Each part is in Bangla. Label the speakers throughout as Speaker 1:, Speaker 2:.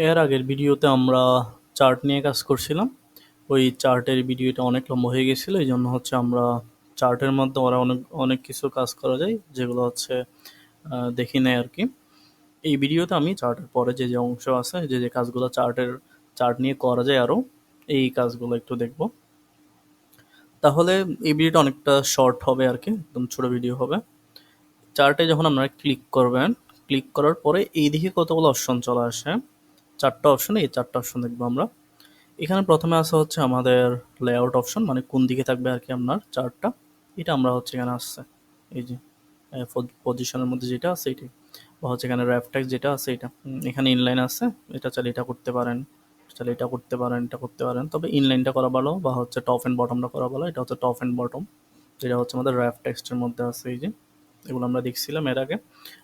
Speaker 1: এর আগের ভিডিওতে আমরা চার্ট নিয়ে কাজ করছিলাম। ওই চার্টের ভিডিওটা অনেক লম্বা হয়ে গেছিলো, এই জন্য হচ্ছে আমরা চার্টের মধ্যে ওরা অনেক অনেক কিছু কাজ করা যায় যেগুলো হচ্ছে দেখি নেয় আর কি। এই ভিডিওতে আমি চার্টের পরে যে যে অংশ আছে, যে যে কাজগুলো চার্ট নিয়ে করা যায় আরও, এই কাজগুলো একটু দেখব। তাহলে এই ভিডিওটা অনেকটা শর্ট হবে আর কি, একদম ছোট ভিডিও হবে। চার্টে যখন আপনারা ক্লিক করবেন, ক্লিক করার পরে এই দিকে কতগুলো অপশন চলে আসে, চারটা অপশন। এই চারটা অপশন দেখবো আমরা। এখানে প্রথমে আসা হচ্ছে আমাদের লেআউট অপশন, মানে কোন দিকে থাকবে আর কি আপনার চার্টটা, এটা আমরা হচ্ছে এখানে আসছে এই যে পজিশনের মধ্যে যেটা আছে এটাই, বা হচ্ছে এখানে র্যাফটেক্স যেটা আছে এটা। এখানে ইনলাইন আছে, এটা চাইলে এটা করতে পারেন, চাইলে এটা করতে পারেন, এটা করতে পারেন, তবে ইনলাইনটা করা ভালো, বা হচ্ছে টপ অ্যান্ড বটমটা করা ভালো। এটা হচ্ছে টপ অ্যান্ড বটম, যেটা হচ্ছে আমাদের র্যাফ টেক্সটের মধ্যে আছে এই যে, এগুলো আমরা দেখছিলাম এর আগে।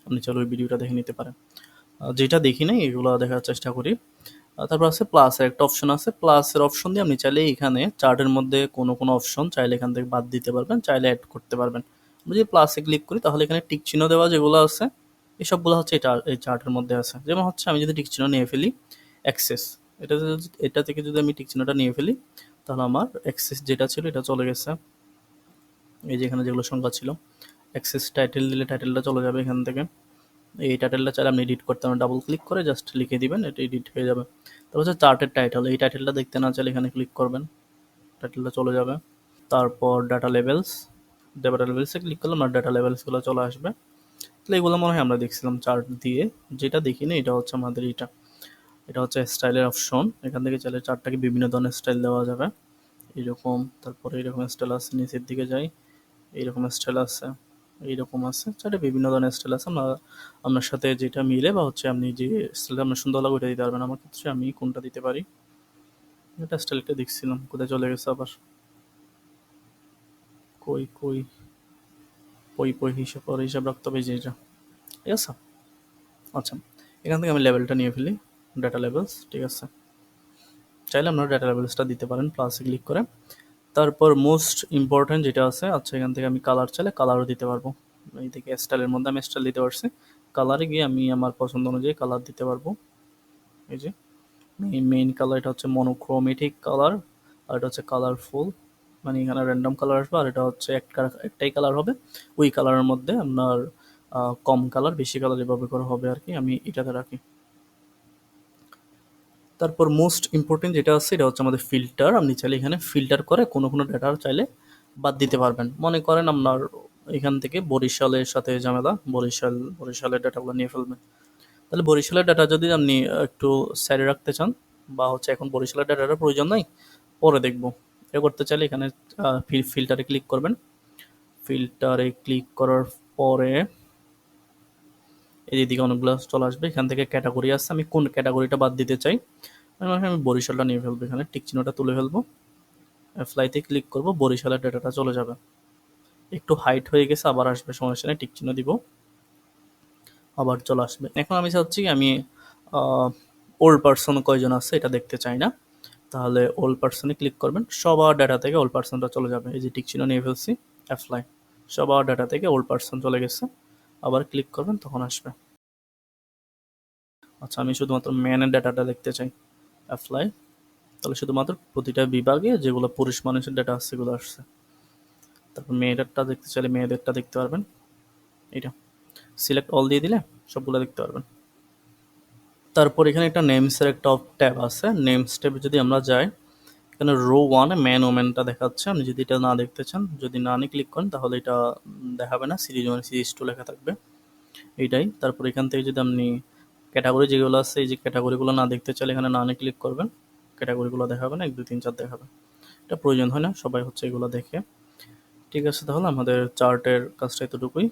Speaker 1: আপনি চলো ওই ভিডিওটা দেখে নিতে পারেন। যেটা দেখি নাই এগুলো দেখার চেষ্টা করি। তারপর আছে প্লাসের একটা অপশন আছে, প্লাসের অপশন দিয়ে আপনি চাইলে এখানে চার্টের মধ্যে কোনো কোনো অপশন চাইলে এখান থেকে বাদ দিতে পারবেন, চাইলে অ্যাড করতে পারবেন। আমরা যদি প্লাসে ক্লিক করি তাহলে এখানে টিক চিহ্ন দেওয়া যেগুলো আছে এসবগুলো হচ্ছে এটা এই চার্টের মধ্যে আছে। যেমন হচ্ছে আমি যদি টিক চিহ্ন নিয়ে ফেলি অ্যাক্সেস, এটা থেকে যদি আমি টিক চিহ্নটা নিয়ে ফেলি তাহলে আমার অ্যাক্সেস যেটা ছিল এটা চলে গেছে। এই যে এখানে যেগুলো সংখ্যা ছিল, অ্যাক্সেস টাইটেল দিলে টাইটেলটা চলে যাবে এখান থেকে। এই টাইটেলটা চাইলে আপনি এডিট করতে পারেন, ডাবল ক্লিক করে জাস্ট লিখে দিবেন, এটা এডিট হয়ে যাবে। তারপর হচ্ছে চার্টের টাইটেল, এই টাইটেলটা দেখতে না চাইলে এখানে ক্লিক করবেন, টাইটেলটা চলে যাবে। তারপর ডাটা লেভেলসে ক্লিক করলে আমার ডাটা লেভেলসগুলো চলে আসবে। তাহলে এগুলো মনে হয় আমরা দেখছিলাম চার্ট দিয়ে। যেটা দেখি না এটা হচ্ছে আমাদের এটা হচ্ছে স্টাইলের অপশন। এখান থেকে চাইলে চার্টটাকে বিভিন্ন ধরনের স্টাইল দেওয়া যাবে, এইরকম। তারপরে এইরকম স্টাইল আছে, নিচের দিকে যাই, এইরকম স্টাইল আছে, এইরকম আছে, চারটে বিভিন্ন ধরনের স্টাইল আছে। আপনার সাথে যেটা মিলে বা হচ্ছে আপনি যে স্টাইলটা আপনার সুন্দর লাগে ওইটা দিতে পারবেন। আমার ক্ষেত্রে আমি কোনটা দিতে পারি, এটা স্টাইলটা দেখছিলাম, কোথায় চলে গেছে আবার, কই কই পই পই হিসাব রাখতে হবে, যে এটা ঠিক আছে। আচ্ছা, এখান থেকে আমি লেভেলটা নিয়ে ফেলি, ডাটা লেভেলস, ঠিক আছে। চাইলে আপনারা ডাটা লেভেলসটা দিতে পারেন প্লাসে ক্লিক করে। তারপর মোস্ট ইম্পর্টেন্ট যেটা আছে, আচ্ছা এখান থেকে আমি কালার চাইলে কালারও দিতে পারবো। এই থেকে স্টাইলের মধ্যে আমি স্টাইল দিতে পারছি, কালারে গিয়ে আমি আমার পছন্দ অনুযায়ী কালার দিতে পারবো। এই যে মেইন কালার, এটা হচ্ছে মনোক্রোমেটিক কালার, আর এটা হচ্ছে কালারফুল, মানে এখানে র্যান্ডম কালার আসবে, আর এটা হচ্ছে একটাই কালার হবে। ওই কালারের মধ্যে আপনার কম কালার বেশি কালার এভাবে করা হবে আর কি, আমি এটাতে রাখি। তারপর মোস্ট ইম্পর্টেন্ট যেটা আছে এটা হচ্ছে আমাদের ফিল্টার। আপনি চাইলে এখানে ফিল্টার করে কোনো কোনো ডাটা চাইলে বাদ দিতে পারবেন। মনে করেন আপনার এখান থেকে বরিশালের সাথে ঝামেলা, বরিশালের ডাটাগুলো নিয়ে ফেলবেন। তাহলে বরিশালের ডাটা যদি আপনি একটু সাইডে রাখতে চান, বা হচ্ছে এখন বরিশালের ডাটার প্রয়োজন নাই, পরে দেখবো, এটা করতে চাইলে এখানে ফিল্টারে ক্লিক করবেন। ফিল্টারে ক্লিক করার পরে এইদিকে অনেকগুলো চলে আসবে, এখান থেকে ক্যাটাগরি আছে, আমি কোন ক্যাটাগরিটা বাদ দিতে চাই। আমি বরিশালটা নিয়ে ফেলবো, এখানে টিক চিহ্নটা তুলে ফেলবো, অ্যাপ্লাইতে ক্লিক করব, বরিশালের ডাটাটা চলে যাবে। একটু হাইট হয়ে গেছে, আবার আসবে, সমস্যা নেই, টিক চিহ্ন দিব, আবার চলে আসবে। এখন আমি চাচ্ছি আমি ওল্ড পার্সন কয়জন আছে এটা দেখতে চাই না, তাহলে ওল্ড পার্সনে ক্লিক করবেন, সবার ডাটা থেকে ওল্ড পার্সনটা চলে যাবে। এই যে টিক চিহ্ন নিয়ে ফেলছি, অ্যাপ্লাই, সবার ডাটা থেকে ওল্ড পার্সন চলে গেছে, আবার ক্লিক করবেন তখন আসবে। আচ্ছা, আমি শুধুমাত্র ম্যানের ডাটাটা দেখতে চাই, অ্যাপ্লাই, তাহলে শুধুমাত্র প্রতিটা বিভাগে যেগুলো পুরুষ মানুষের ডাটা আছে সেগুলো আসছে। তারপর মেয়েদেরটা দেখতে চাইলে মেয়েদেরটা দেখতে পারবেন, এটা সিলেক্ট অল দিয়ে দিলে সবগুলো দেখতে পারবেন। তারপর এখানে একটা নেমসের একটা ট্যাব আছে, নেমস ট্যাবে যদি আমরা যাই, এখানে রো ওয়ানে ম্যান ওমেনটা দেখাচ্ছে। আপনি যদি এটা না দেখতে চান, যদি না নিয়ে ক্লিক করেন তাহলে এটা দেখাবে না, সিরিজ ওয়ান সিরিজ টু লেখা থাকবে, এইটাই। তারপর এখান থেকে যদি আপনি ক্যাটাগরি যেগুলো আছে, এই যে ক্যাটাগরিগুলো না দেখতে চাইলে এখানে না নিয়ে ক্লিক করবেন, ক্যাটাগরিগুলো দেখাবে না, 1 2 3 4 দেখাবে, এটা প্রয়োজন হয় না, সবাই হচ্ছে এগুলো দেখে। ঠিক আছে, তাহলে আমাদের চার্টের কাজটা এতটুকুই।